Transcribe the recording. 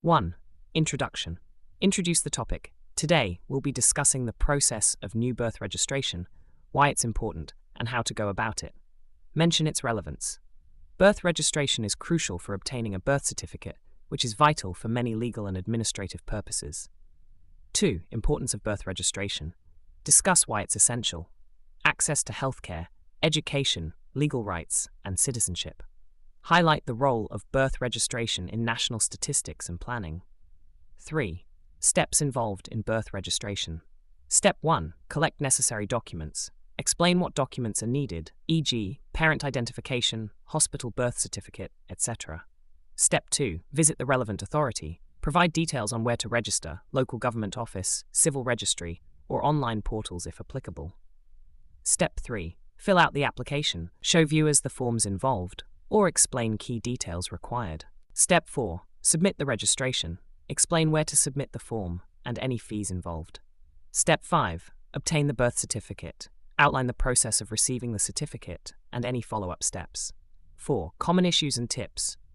1. Introduction. Introduce the topic. Today, we'll be discussing the process of new birth registration, why it's important, and how to go about it. Mention its relevance. Birth registration is crucial for obtaining a birth certificate, which is vital for many legal and administrative purposes. 2. Importance of birth registration. Discuss why it's essential. Access to healthcare, education, legal rights, and citizenship. Highlight the role of birth registration in national statistics and planning. 3. Steps involved in birth registration. Step 1. Collect necessary documents. Explain what documents are needed, e.g., parent identification, hospital birth certificate, etc. Step 2. Visit the relevant authority. Provide details on where to register, local government office, civil registry, or online portals if applicable. Step 3. Fill out the application. Show viewers the forms involved, or explain key details required. Step 4. Submit the registration. Explain where to submit the form and any fees involved. Step 5. Obtain the birth certificate. Outline the process of receiving the certificate and any follow-up steps. 4. Common issues and tips.